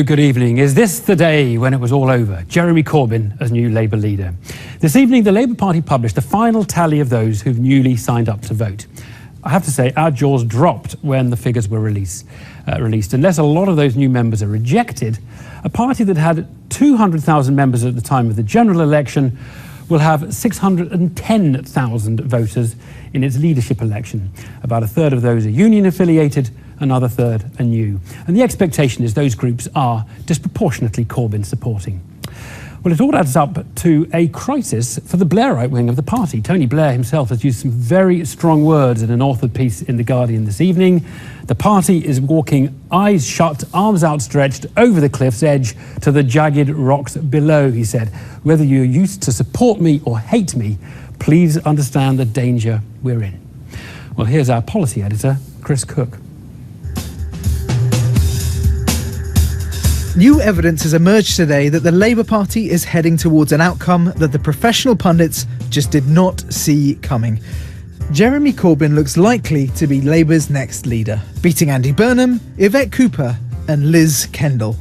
good evening. Is this the day when it was all over? Jeremy Corbyn as new Labour leader. This evening, the Labour Party published the final tally of those who've newly signed up to vote. I have to say, our jaws dropped when the figures were released. Unless a lot of those new members are rejected, a party that had 200,000 members at the time of the general election will have 610,000 voters in its leadership election. About a third of those are union affiliated, another third are new. And the expectation is those groups are disproportionately Corbyn supporting. Well, it all adds up to a crisis for the Blairite wing of the party. Tony Blair himself has used some very strong words in an authored piece in The Guardian this evening. The party is walking eyes shut, arms outstretched, over the cliff's edge to the jagged rocks below, he said. Whether you're used to support me or hate me, please understand the danger we're in. Well, here's our policy editor, Chris Cook. New evidence has emerged today that the Labour Party is heading towards an outcome that the professional pundits just did not see coming. Jeremy Corbyn looks likely to be Labour's next leader, beating Andy Burnham, Yvette Cooper and Liz Kendall.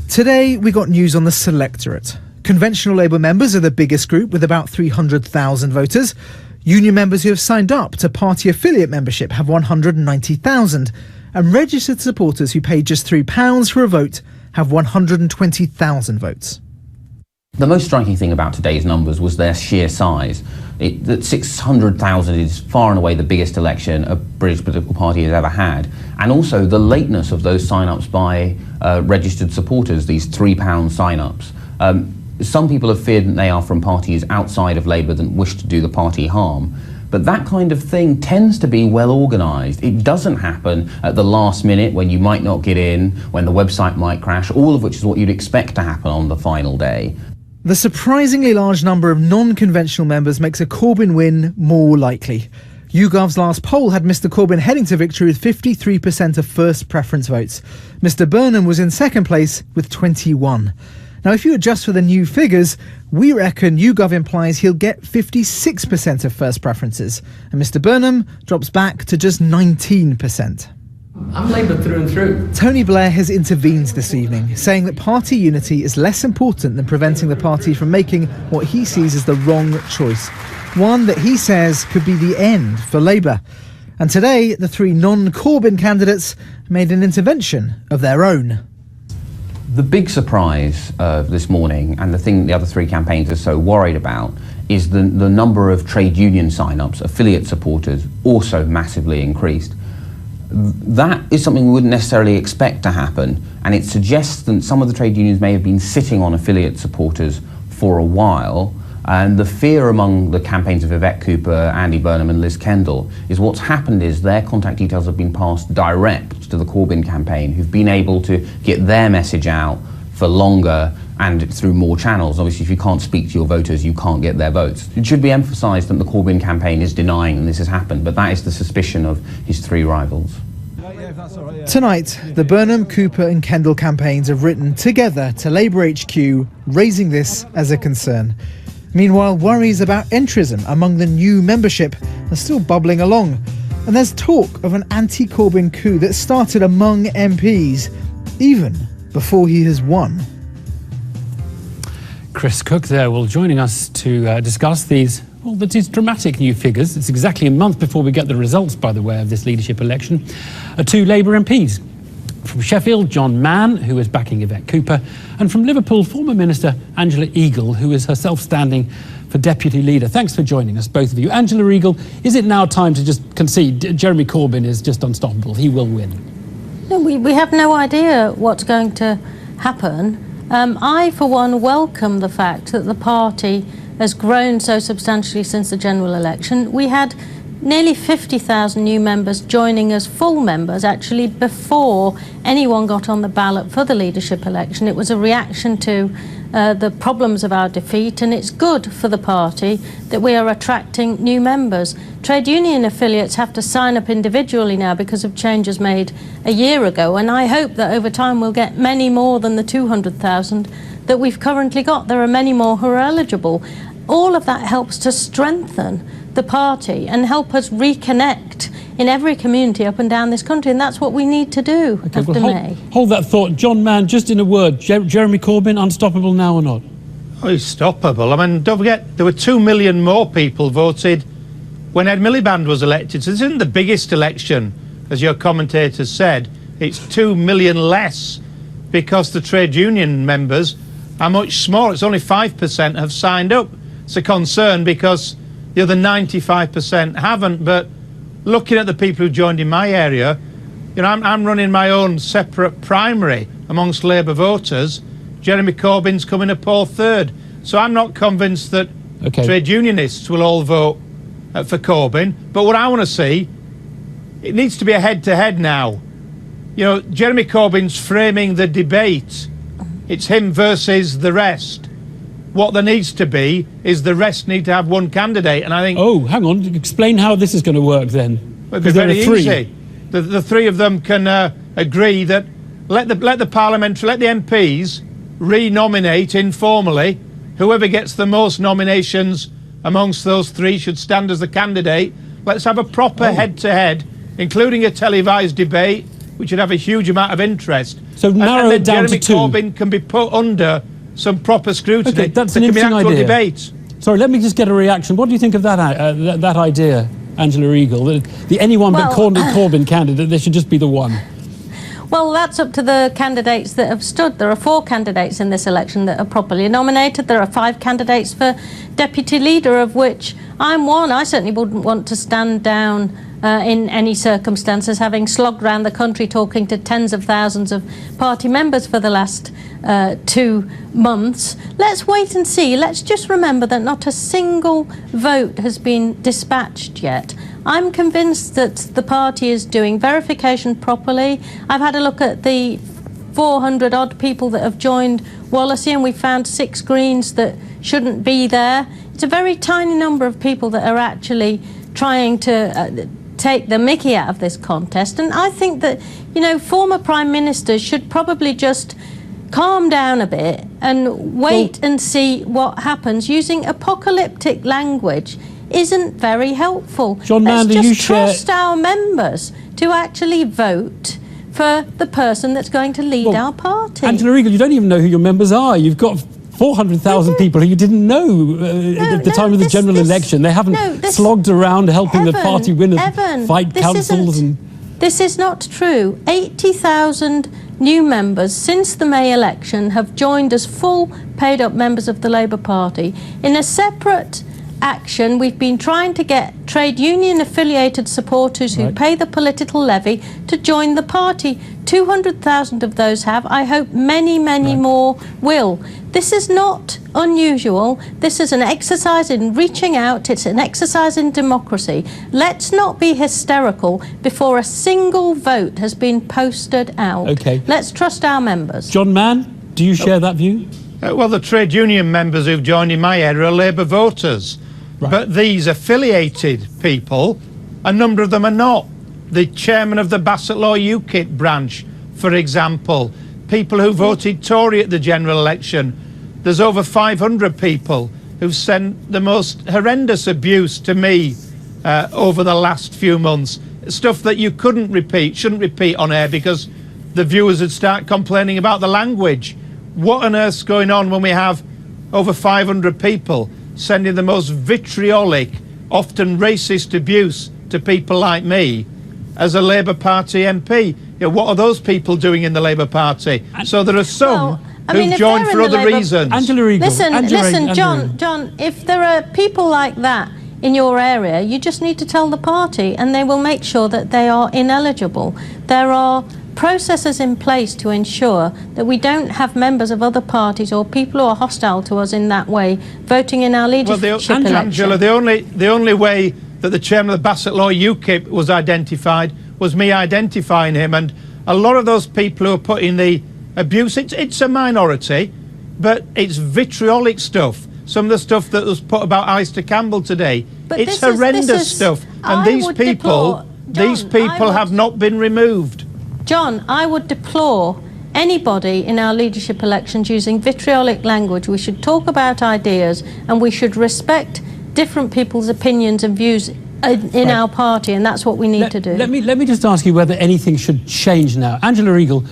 Today we got news on the Selectorate. Conventional Labour members are the biggest group with about 300,000 voters. Union members who have signed up to party affiliate membership have 190,000. And registered supporters who paid just £3 for a vote have 120,000 votes. The most striking thing about today's numbers was their sheer size. That 600,000 is far and away the biggest election a British political party has ever had. And also the lateness of those sign-ups by registered supporters, these £3 sign-ups. Some people have feared that they are from parties outside of Labour that wish to do the party harm. But that kind of thing tends to be well organised. It doesn't happen at the last minute when you might not get in, when the website might crash, all of which is what you'd expect to happen on the final day. The surprisingly large number of non-conventional members makes a Corbyn win more likely. YouGov's last poll had Mr Corbyn heading to victory with 53% of first preference votes. Mr Burnham was in second place with 21%. Now, if you adjust for the new figures, we reckon YouGov implies he'll get 56% of first preferences, and Mr Burnham drops back to just 19%. I'm Labour through and through. Tony Blair has intervened this evening, saying that party unity is less important than preventing the party from making what he sees as the wrong choice, one that he says could be the end for Labour. And today, the three non-Corbyn candidates made an intervention of their own. The big surprise this morning, and the thing the other three campaigns are so worried about, is the number of trade union sign-ups, affiliate supporters, also massively increased. That is something we wouldn't necessarily expect to happen, and it suggests that some of the trade unions may have been sitting on affiliate supporters for a while. And the fear among the campaigns of Yvette Cooper, Andy Burnham and Liz Kendall is what's happened is their contact details have been passed direct to the Corbyn campaign, who've been able to get their message out for longer and through more channels. Obviously, if you can't speak to your voters, you can't get their votes. It should be emphasised that the Corbyn campaign is denying that this has happened, but that is the suspicion of his three rivals. Tonight, the Burnham, Cooper and Kendall campaigns have written together to Labour HQ, raising this as a concern. Meanwhile, worries about entrism among the new membership are still bubbling along. And there's talk of an anti-Corbyn coup that started among MPs, even before he has won. Chris Cook there, joining us to discuss these dramatic new figures. It's exactly a month before we get the results, by the way, of this leadership election. Two Labour MPs. From Sheffield, John Mann, who is backing Yvette Cooper, and from Liverpool, former Minister Angela Eagle, who is herself standing for Deputy Leader. Thanks for joining us, both of you. Angela Eagle, is it now time to just concede Jeremy Corbyn is just unstoppable? He will win. No, we have no idea what's going to happen. I, for one, welcome the fact that the party has grown so substantially since the general election. We had nearly 50,000 new members joining as full members, actually, before anyone got on the ballot for the leadership election. It was a reaction to the problems of our defeat, and it's good for the party that we are attracting new members. Trade union affiliates have to sign up individually now because of changes made a year ago, and I hope that over time we'll get many more than the 200,000 that we've currently got. There are many more who are eligible. All of that helps to strengthen the party and help us reconnect in every community up and down this country, and that's what we need to do after May. Hold that thought. John Mann, just in a word, Jeremy Corbyn, unstoppable now or not? Oh, he's stoppable. I mean, don't forget, there were 2 million more people voted when Ed Miliband was elected. So this isn't the biggest election, as your commentator said. It's 2 million less because the trade union members are much smaller. It's only 5% have signed up. It's a concern because the other 95% haven't. But looking at the people who joined in my area, you know, I'm running my own separate primary amongst Labour voters. Jeremy Corbyn's coming a poor third. So I'm not convinced that trade unionists will all vote for Corbyn. But what I want to see, it needs to be a head-to-head now. You know, Jeremy Corbyn's framing the debate. It's him versus the rest. What there needs to be is the rest need to have one candidate, and I think... Oh, hang on. Explain how this is going to work then. It'd be very easy. The three of them can agree that let the MPs re-nominate informally. Whoever gets the most nominations amongst those three should stand as the candidate. Let's have a proper head-to-head, including a televised debate, which would have a huge amount of interest. So narrow it down to two. Jeremy Corbyn can be put under some proper scrutiny. Okay, that's an interesting idea. Debate. Sorry, let me just get a reaction. What do you think of that idea, Angela Eagle? The anyone but Corbyn candidate, there should just be the one. Well, that's up to the candidates that have stood. There are 4 candidates in this election that are properly nominated. There are 5 candidates for deputy leader, of which I'm one. I certainly wouldn't want to stand down in any circumstances, having slogged around the country talking to tens of thousands of party members for the last 2 months. Let's wait and see. Let's just remember that not a single vote has been dispatched yet. I'm convinced that the party is doing verification properly. I've had a look at the 400 odd people that have joined Wallasey, and we found 6 Greens that shouldn't be there. It's a very tiny number of people that are actually trying to take the mickey out of this contest. And I think that, you know, former prime ministers should probably just calm down a bit and wait and see what happens. Using apocalyptic language isn't very helpful. John Mann, Let's just trust our members to actually vote for the person that's going to lead our party. Angela Eagle, you don't even know who your members are. You've got 400,000 people who you didn't know at the time of the general election. They haven't slogged around helping the party win and fight councils. This is not true. 80,000 new members since the May election have joined as full paid-up members of the Labour Party. In a separate action, we've been trying to get trade union affiliated supporters who pay the political levy to join the party. 200,000 of those have. I hope many, many more will. This is not unusual. This is an exercise in reaching out. It's an exercise in democracy. Let's not be hysterical before a single vote has been posted out. Okay. Let's trust our members. John Mann, do you share that view? Well, the trade union members who've joined in my area are Labour voters. But these affiliated people, a number of them are not. The chairman of the Bassett Law UKIP branch, for example, people who voted Tory at the general election. There's over 500 people who've sent the most horrendous abuse to me over the last few months. Stuff that you shouldn't repeat on air because the viewers would start complaining about the language. What on earth's going on when we have over 500 people sending the most vitriolic, often racist abuse to people like me as a Labour Party MP? You know, what are those people doing in the Labour Party? So there are some who've joined for other reasons. Angela Eagle. Listen, John, if there are people like that in your area, you just need to tell the party and they will make sure that they are ineligible. There are processes in place to ensure that we don't have members of other parties or people who are hostile to us in that way voting in our leadership election. Angela, the only way that the chairman of the Bassett Law UKIP was identified was me identifying him, and a lot of those people who are putting the abuse, it's a minority, but it's vitriolic stuff. Some of the stuff that was put about Alistair Campbell today, it's horrendous stuff, and these people have not been removed. John, I would deplore anybody in our leadership elections using vitriolic language. We should talk about ideas and we should respect different people's opinions and views in our party, and that's what we need to do. Let me just ask you whether anything should change now. Angela Eagle,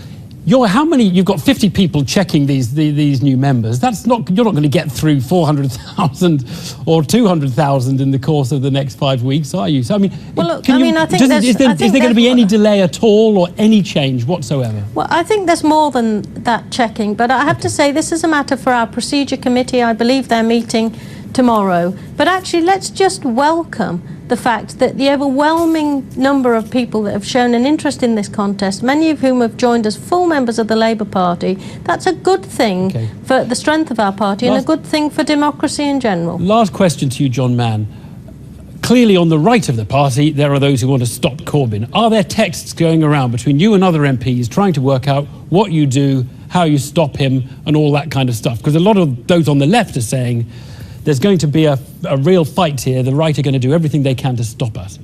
you've got 50 people checking these new members. You're not going to get through 400,000 or 200,000 in the course of the next 5 weeks, are you? So, I mean, well, look, I think is there going to be any delay at all or any change whatsoever? Well, I think there's more than that checking, but I have to say this is a matter for our procedure committee. I believe they're meeting tomorrow. But actually, let's just welcome the fact that the overwhelming number of people that have shown an interest in this contest, many of whom have joined as full members of the Labour Party, that's a good thing for the strength of our party and a good thing for democracy in general. Last question to you, John Mann. Clearly on the right of the party, there are those who want to stop Corbyn. Are there texts going around between you and other MPs trying to work out what you do, how you stop him, and all that kind of stuff? Because a lot of those on the left are saying there's going to be a real fight here. The right are going to do everything they can to stop us.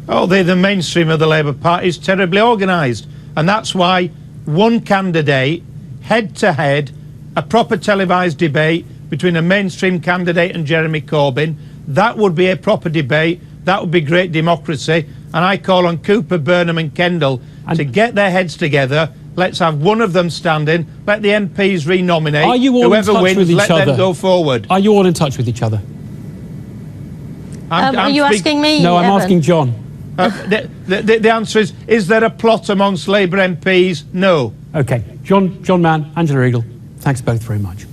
Oh, the mainstream of the Labour Party is terribly organised. And that's why one candidate, head-to-head, a proper televised debate between a mainstream candidate and Jeremy Corbyn, that would be a proper debate. That would be great democracy. And I call on Cooper, Burnham and Kendall to get their heads together. Let's have one of them standing. Let the MPs renominate. Are you all Whoever in touch wins, with each let other? them go forward. Are you all in touch with each other? Are you asking me? No, I'm Evan? asking John. The answer is there a plot amongst Labour MPs? No. OK. John Mann, Angela Eagle, thanks both very much.